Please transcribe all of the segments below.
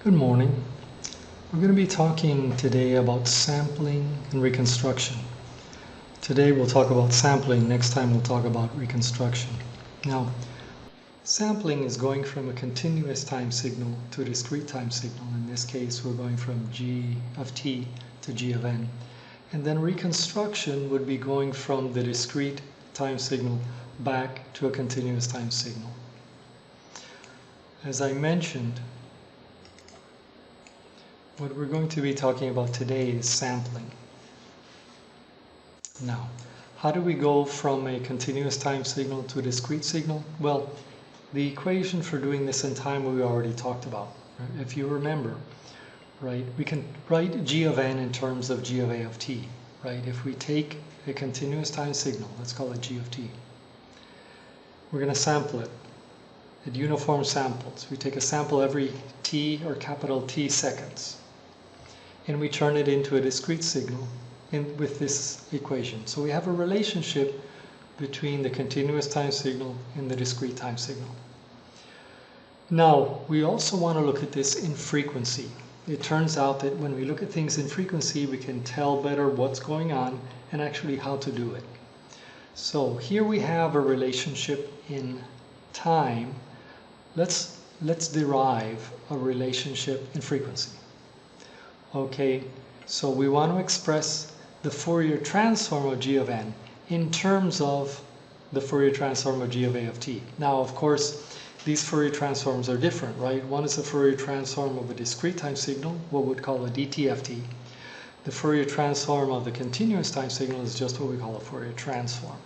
Good morning. We're going to be talking today about sampling and reconstruction. Today we'll talk about sampling, next time we'll talk about reconstruction. Now, sampling is going from a continuous time signal to a discrete time signal. In this case, we're going from g of t to g of n. And then reconstruction would be going from the discrete time signal back to a continuous time signal. As I mentioned, what we're going to be talking about today is sampling. Now, how do we go from a continuous time signal to a discrete signal? Well, the equation for doing this in time we already talked about. Right? If you remember, right, we can write g of n in terms of g of a of t. Right? If we take a continuous time signal, let's call it g of t, we're going to sample it at uniform samples. We take a sample every t or capital T seconds, and we turn it into a discrete signal with this equation. So we have a relationship between the continuous time signal and the discrete time signal. Now, we also want to look at this in frequency. It turns out that when we look at things in frequency, we can tell better what's going on and actually how to do it. So here we have a relationship in time. Let's derive a relationship in frequency. Okay, so we want to express the Fourier transform of g of n in terms of the Fourier transform of g of a of t. Now, of course, these Fourier transforms are different, right? One is the Fourier transform of a discrete time signal, what we'd call a DTFT. The Fourier transform of the continuous time signal is just what we call a Fourier transform.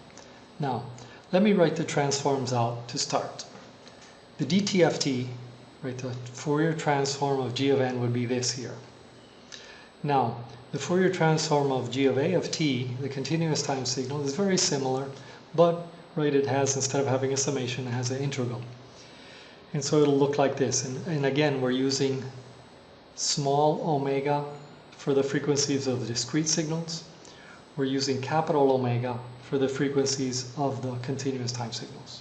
Now, let me write the transforms out to start. The DTFT, right, the Fourier transform of g of n would be this here. Now, the Fourier transform of g of a of t, the continuous time signal, is very similar, but right, it has, instead of having a summation, it has an integral. And so it'll look like this. And again, we're using small omega for the frequencies of the discrete signals. We're using capital omega for the frequencies of the continuous time signals.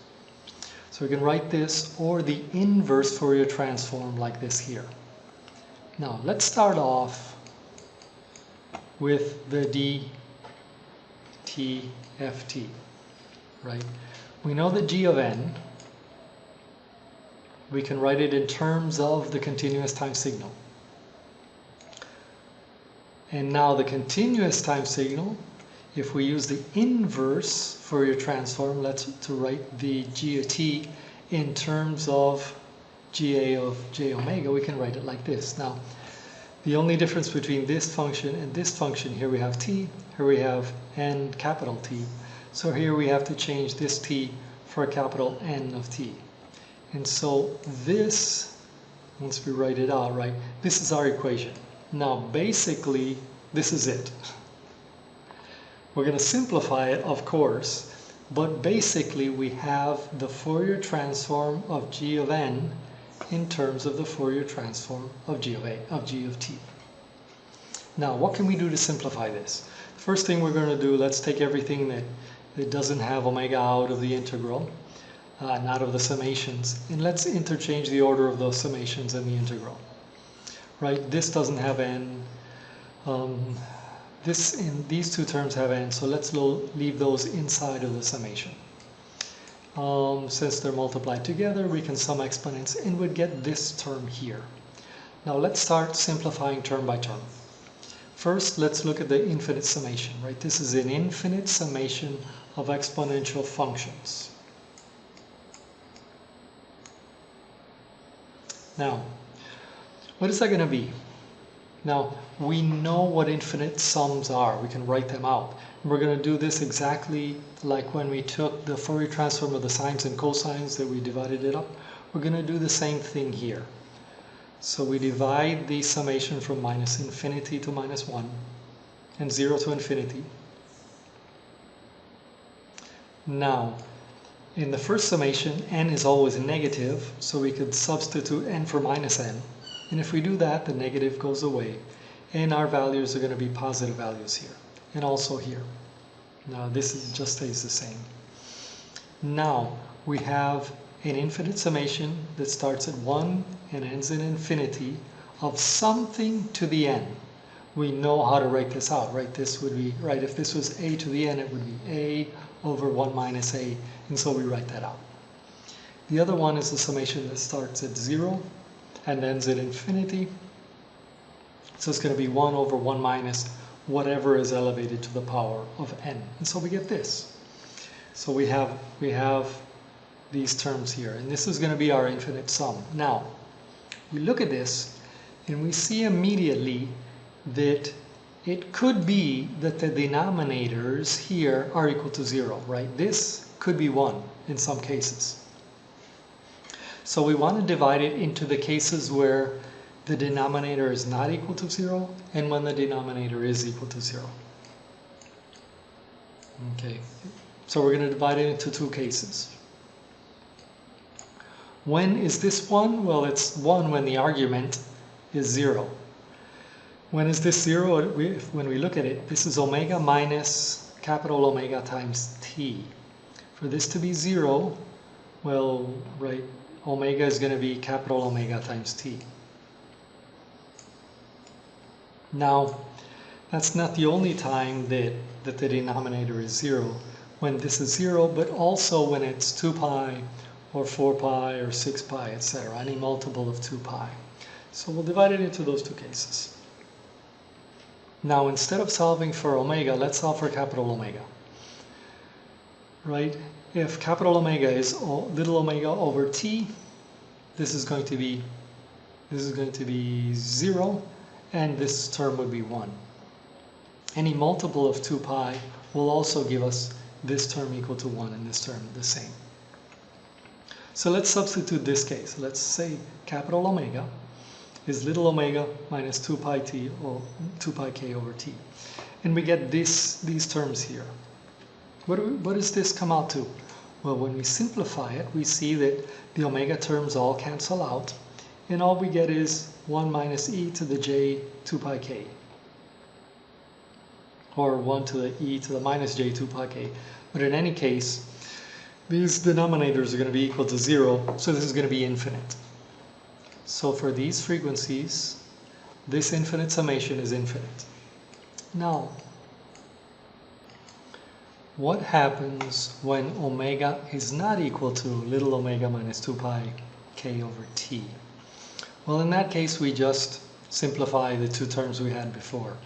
So we can write this or the inverse Fourier transform like this here. Now, let's start off with the DTFT, right? We know that g of n, we can write it in terms of the continuous time signal. And now the continuous time signal, if we use the inverse Fourier transform, to write the g of t in terms of ga of j omega, we can write it like this. Now, the only difference between this function and this function, here we have t, here we have n capital T. So here we have to change this t for a capital N of t. And so this, once we write it out, right, this is our equation. Now basically, this is it. We're going to simplify it, of course, but basically we have the Fourier transform of g of n in terms of the Fourier transform of g of t. Now, what can we do to simplify this? First thing we're going to do, let's take everything that doesn't have omega out of the integral and out of the summations, and let's interchange the order of those summations and the integral. Right? This doesn't have n. These two terms have n, so let's leave those inside of the summation. Since they're multiplied together, we can sum exponents and would get this term here. Now let's start simplifying term by term. First, let's look at the infinite summation, right? This is an infinite summation of exponential functions. Now, what is that going to be? Now, we know what infinite sums are. We can write them out. We're going to do this exactly like when we took the Fourier transform of the sines and cosines that we divided it up. We're going to do the same thing here. So we divide the summation from minus infinity to minus 1 and 0 to infinity. Now, in the first summation, n is always negative, so we could substitute n for minus n. And if we do that, the negative goes away, and our values are going to be positive values here, and also here. Now this just stays the same. Now we have an infinite summation that starts at 1 and ends in infinity of something to the n. We know how to write this out, right? This would be, right, if this was a to the n, it would be a over 1 minus a, and so we write that out. The other one is the summation that starts at 0 and ends at infinity. So it's going to be 1 over 1 minus whatever is elevated to the power of n. And so we get this. So we have these terms here, and this is going to be our infinite sum. Now, we look at this, and we see immediately that it could be that the denominators here are equal to 0, right? This could be 1 in some cases. So we want to divide it into the cases where the denominator is not equal to 0 and when the denominator is equal to 0. Okay, so we're going to divide it into two cases. When is this 1? Well, it's 1 when the argument is 0. When is this 0? When we look at it, this is omega minus capital Omega times t. For this to be 0, well, right, omega is going to be capital Omega times t. Now, that's not the only time that the denominator is 0. When this is 0, but also when it's 2 pi or 4 pi or 6 pi, etc., any multiple of 2 pi. So we'll divide it into those two cases. Now, instead of solving for omega, let's solve for capital Omega. Right? If capital Omega is little omega over t, this is going to be 0, and this term would be 1. Any multiple of 2 pi will also give us this term equal to 1 and this term the same. So let's substitute this case. Let's say capital Omega is little omega minus 2 pi t or 2 pi k over t. And we get these terms here. What does this come out to? Well, when we simplify it, we see that the omega terms all cancel out, and all we get is 1 minus e to the j 2 pi k, or 1 to the e to the minus j 2 pi k. But in any case, these denominators are going to be equal to 0, so this is going to be infinite. So for these frequencies, this infinite summation is infinite. Now, what happens when omega is not equal to little omega minus 2 pi k over t? Well, in that case, we just simplify the two terms we had before.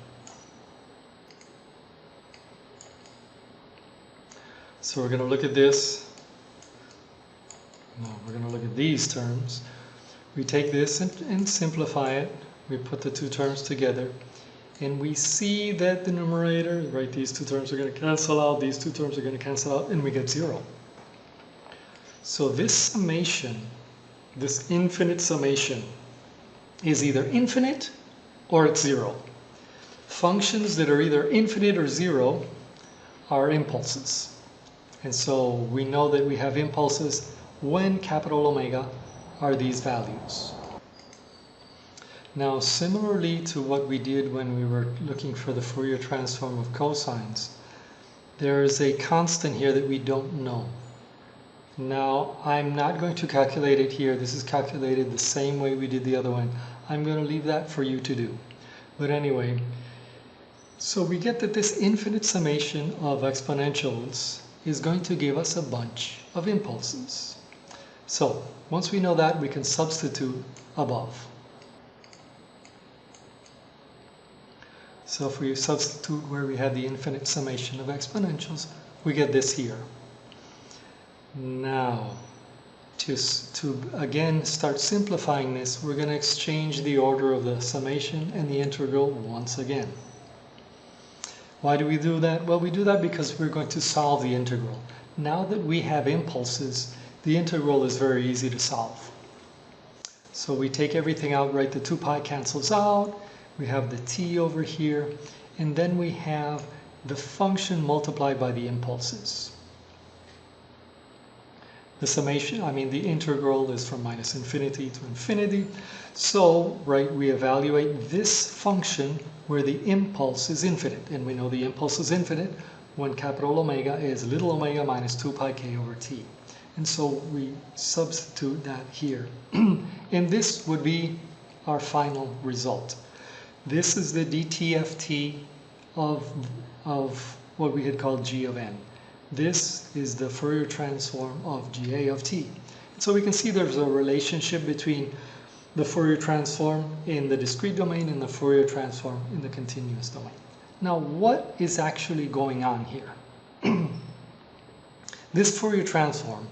So we're going to look at this. No, we're going to look at these terms. We take this and simplify it. We put the two terms together. And we see that the numerator, right, these two terms are going to cancel out, these two terms are going to cancel out, and we get 0. So this summation, this infinite summation, is either infinite or it's 0. Functions that are either infinite or 0 are impulses. And so we know that we have impulses when capital Omega are these values. Now, similarly to what we did when we were looking for the Fourier transform of cosines, there is a constant here that we don't know. Now, I'm not going to calculate it here. This is calculated the same way we did the other one. I'm going to leave that for you to do. But anyway, so we get that this infinite summation of exponentials is going to give us a bunch of impulses. So, once we know that, we can substitute above. So if we substitute where we had the infinite summation of exponentials, we get this here. Now, to again start simplifying this, we're going to exchange the order of the summation and the integral once again. Why do we do that? Well, we do that because we're going to solve the integral. Now that we have impulses, the integral is very easy to solve. So we take everything out, right? The 2 pi cancels out. We have the t over here, and then we have the function multiplied by the impulses. The summation, the integral is from minus infinity to infinity. So, right, we evaluate this function where the impulse is infinite, and we know the impulse is infinite when capital Omega is little omega minus 2 pi k over t. And so we substitute that here. And this would be our final result. This is the DTFT of what we had called G of n. This is the Fourier transform of GA of t. So we can see there's a relationship between the Fourier transform in the discrete domain and the Fourier transform in the continuous domain. Now, what is actually going on here? This Fourier transform,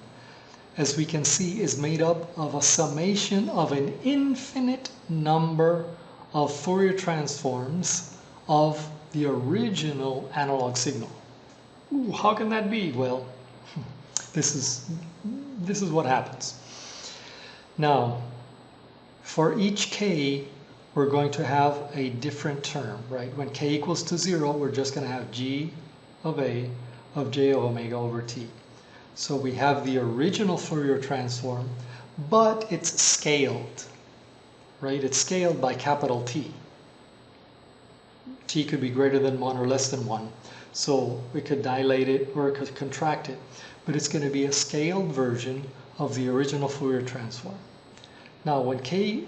as we can see, is made up of a summation of an infinite number of Fourier transforms of the original analog signal. Ooh, how can that be? Well, this is what happens. Now, for each k, we're going to have a different term, right? When k equals to 0, we're just going to have g of a of j of omega over t. So we have the original Fourier transform, but it's scaled, right? It's scaled by capital T. T could be greater than 1 or less than 1. So we could dilate it or it could contract it, but it's going to be a scaled version of the original Fourier transform. Now when k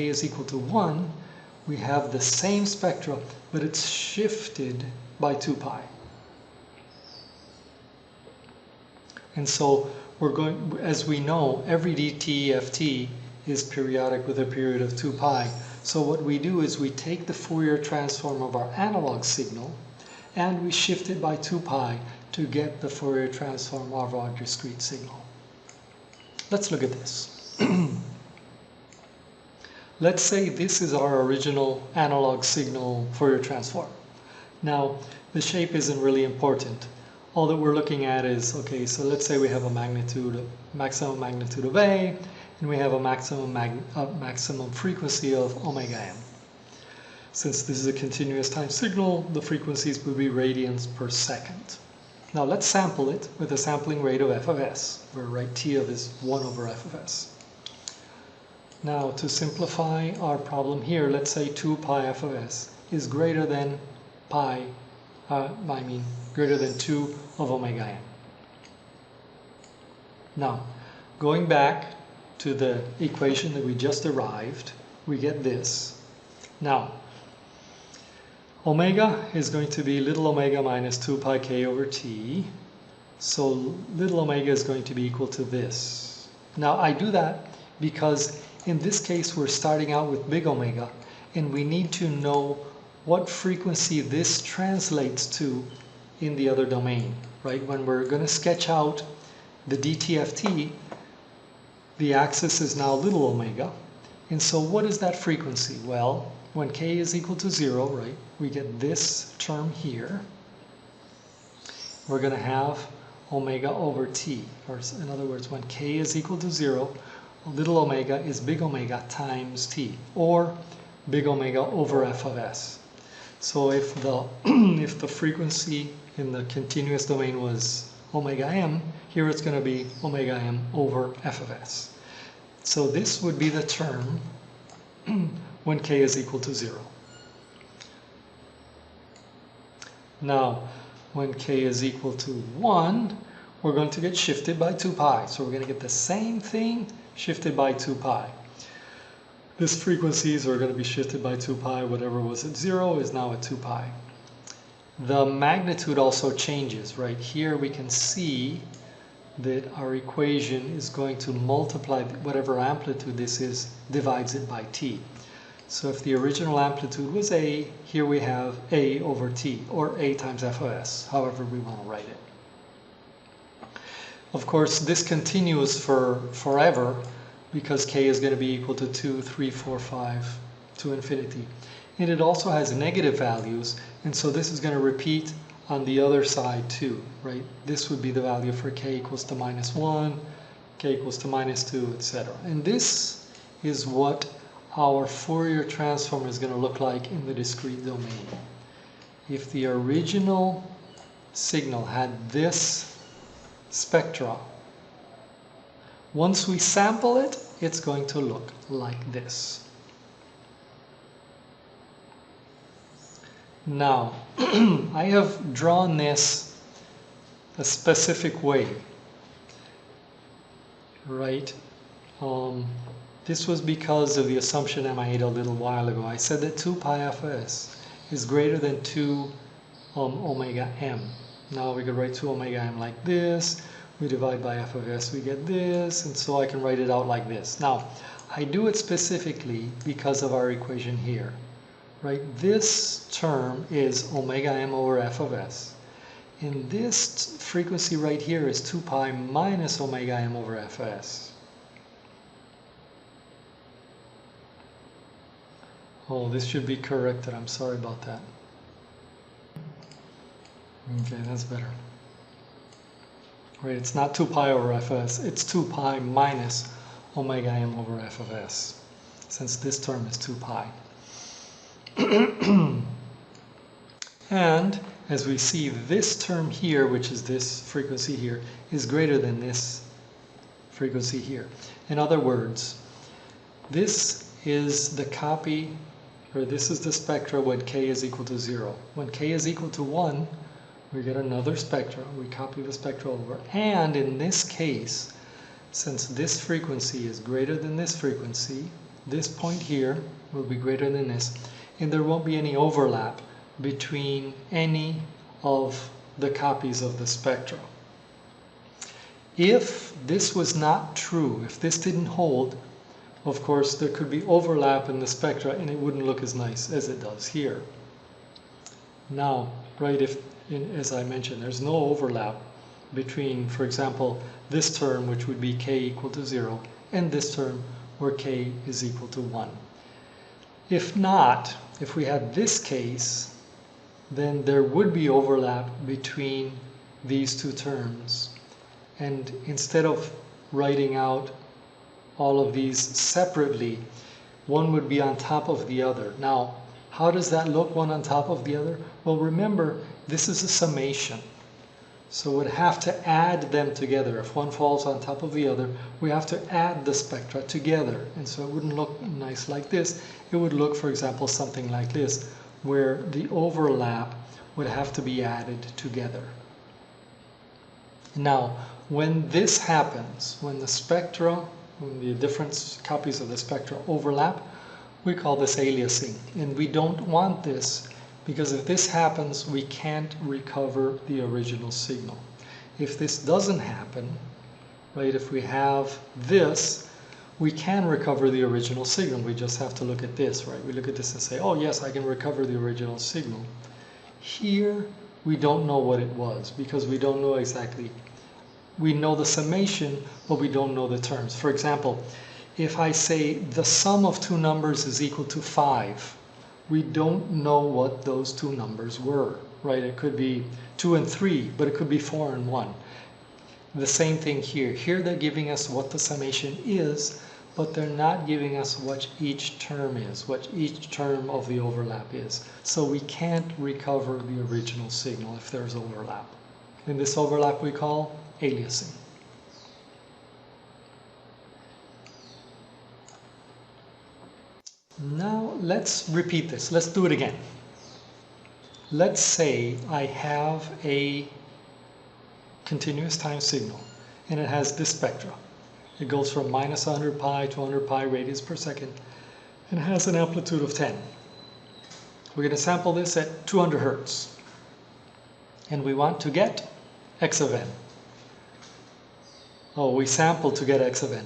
is equal to 1, we have the same spectra, but it's shifted by 2 pi. And so we're going, as we know, every DTFT is periodic with a period of 2 pi. So what we do is we take the Fourier transform of our analog signal and we shift it by 2 pi to get the Fourier transform of our discrete signal. Let's look at this. Let's say this is our original analog signal Fourier transform. Now, the shape isn't really important. All that we're looking at is, okay, so let's say we have a maximum magnitude of A, and we have a maximum frequency of omega m. Since this is a continuous time signal, the frequencies would be radians per second. Now let's sample it with a sampling rate of f of s, where right t of is 1 over f of s. Now to simplify our problem here, let's say 2 pi f of s is greater than greater than 2 of omega m. Now, going back to the equation that we just derived, we get this. Now, omega is going to be little omega minus 2 pi k over t. So little omega is going to be equal to this. Now, I do that because in this case, we're starting out with big omega, and we need to know what frequency this translates to in the other domain, right? When we're going to sketch out the DTFT, the axis is now little omega. And so what is that frequency? Well, when k is equal to 0, right, we get this term here. We're going to have omega over t, or in other words, when k is equal to 0, little omega is big omega times t, or big omega over f of s. So if the frequency in the continuous domain was omega m, here it's going to be omega m over f of s. So this would be the term when k is equal to 0. Now, when k is equal to 1, we're going to get shifted by 2 pi. So we're going to get the same thing shifted by 2 pi. These frequencies are going to be shifted by 2 pi. Whatever was at 0 is now at 2 pi. The magnitude also changes, right? Here we can see that our equation is going to multiply whatever amplitude this is, divides it by t. So if the original amplitude was a, here we have a over t, or a times f of s, however we want to write it. Of course, this continues for forever, because k is going to be equal to 2, 3, 4, 5, to infinity. And it also has negative values, and so this is going to repeat on the other side too, right? This would be the value for k equals to minus 1, k equals to minus 2, etc. And this is what our Fourier transform is going to look like in the discrete domain. If the original signal had this spectra, once we sample it, it's going to look like this. Now, I have drawn this a specific way, right? This was because of the assumption I made a little while ago. I said that 2 pi f of s is greater than 2 omega m. Now we could write 2 omega m like this. We divide by f of s, we get this, and so I can write it out like this. Now, I do it specifically because of our equation here, right? This term is omega m over f of s. And this frequency right here is 2 pi minus omega m over f of s. Oh, this should be corrected. I'm sorry about that. Okay, that's better. Right, it's not 2 pi over f of s, it's 2 pi minus omega m over f of s, since this term is 2 pi. And as we see, this term here, which is this frequency here, is greater than this frequency here. In other words, this is the copy, or this is the spectra when k is equal to 0. When k is equal to 1, we get another spectra. We copy the spectra over. And in this case, since this frequency is greater than this frequency, this point here will be greater than this, and there won't be any overlap between any of the copies of the spectra. If this was not true, if this didn't hold, of course there could be overlap in the spectra and it wouldn't look as nice as it does here. Now, right, as I mentioned, there's no overlap between, for example, this term, which would be k equal to 0, and this term where k is equal to 1. If not, if we had this case, then there would be overlap between these two terms. And instead of writing out all of these separately, one would be on top of the other. Now, how does that look, one on top of the other? Well, remember, this is a summation. So we'd have to add them together. If one falls on top of the other, we have to add the spectra together. And so it wouldn't look nice like this. It would look, for example, something like this, where the overlap would have to be added together. Now, when this happens, when the spectra, when the different copies of the spectra overlap, we call this aliasing. And we don't want this, because if this happens, we can't recover the original signal. If this doesn't happen, right, if we have this, we can recover the original signal. We just have to look at this, right? We look at this and say, oh yes, I can recover the original signal. Here, we don't know what it was, because we don't know exactly. We know the summation, but we don't know the terms. For example, if I say the sum of two numbers is equal to 5, we don't know what those two numbers were, right? It could be 2 and 3, but it could be 4 and 1. The same thing here. Here they're giving us what the summation is, but they're not giving us what each term is, what each term of the overlap is. So we can't recover the original signal if there's overlap. And this overlap we call aliasing. Now let's repeat this. Let's do it again. Let's say I have a continuous time signal and it has this spectra. It goes from minus 100 pi to 100 pi radians per second and has an amplitude of 10. We're going to sample this at 200 hertz and we want to get x of n. Oh, we sampled to get x of n.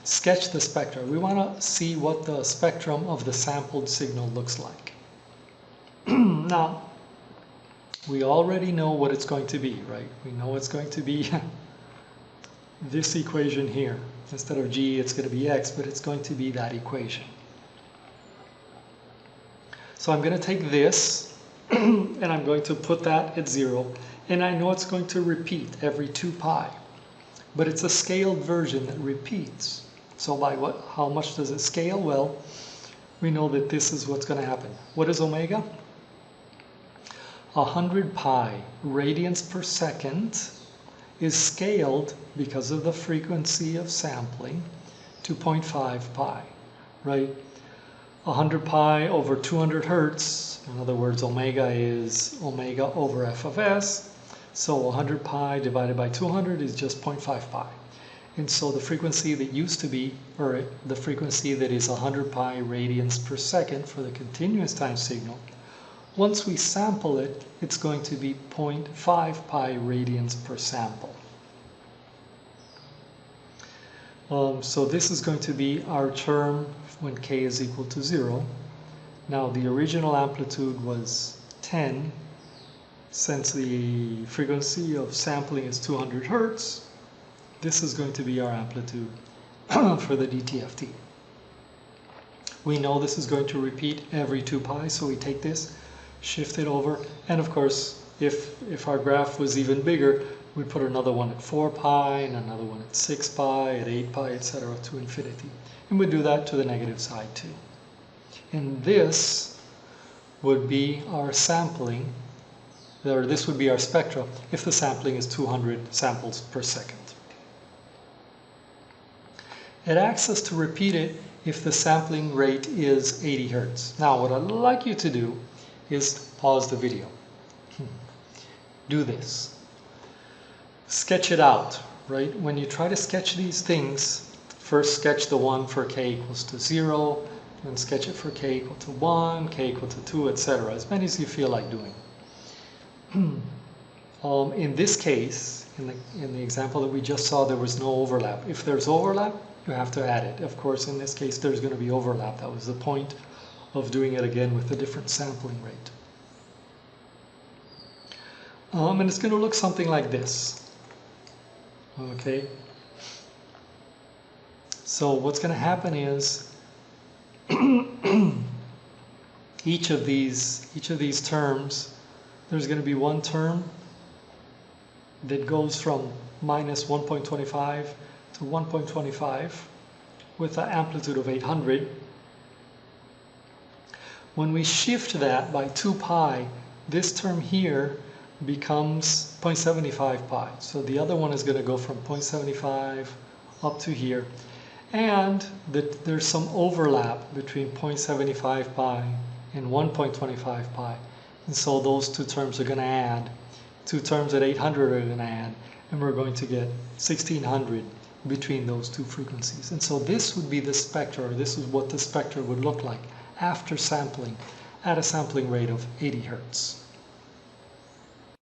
Sketch the spectra. We want to see what the spectrum of the sampled signal looks like. Now, we already know what it's going to be, right? We know it's going to be this equation here. Instead of g, it's going to be x, but it's going to be that equation. So I'm going to take this, and I'm going to put that at 0, and I know it's going to repeat every 2 pi. But it's a scaled version that repeats. So by what? How much does it scale? Well, we know that this is what's going to happen. What is omega? 100 pi radians per second is scaled because of the frequency of sampling to 0.5 pi, right? 100 pi over 200 hertz, in other words, omega is omega over f of s. So 100 pi divided by 200 is just 0.5 pi. And so the frequency that used to be, or the frequency that is 100 pi radians per second for the continuous time signal, once we sample it, it's going to be 0.5 pi radians per sample. So this is going to be our term when k is equal to 0. Now the original amplitude was 10. Since the frequency of sampling is 200 hertz, this is going to be our amplitude for the DTFT. We know this is going to repeat every 2 pi, so we take this, shift it over, and of course, if our graph was even bigger, we put another one at 4 pi, and another one at 6 pi, at 8 pi, etc. to infinity. And we do that to the negative side too. And this would be our sampling, or this would be our spectra if the sampling is 200 samples per second. It asks us to repeat it if the sampling rate is 80 hertz. Now what I'd like you to do is pause the video. Do this. Sketch it out, right? When you try to sketch these things, first sketch the one for k equals to 0, then sketch it for k equal to 1, k equal to 2, etc. As many as you feel like doing. In this case, in the example that we just saw, there was no overlap. If there's overlap, you have to add it. Of course, in this case, there's going to be overlap. That was the point of doing it again with a different sampling rate. And it's going to look something like this. Okay. So what's going to happen is each of these terms, there's going to be one term that goes from minus 1.25 to 1.25 with an amplitude of 800. When we shift that by 2 pi, this term here becomes 0.75 pi. So the other one is going to go from 0.75 up to here. And there's some overlap between 0.75 pi and 1.25 pi. And so those two terms are going to add. Two terms at 800 are going to add. And we're going to get 1600 between those two frequencies. And so this would be the spectra, or this is what the spectra would look like after sampling at a sampling rate of 80 hertz.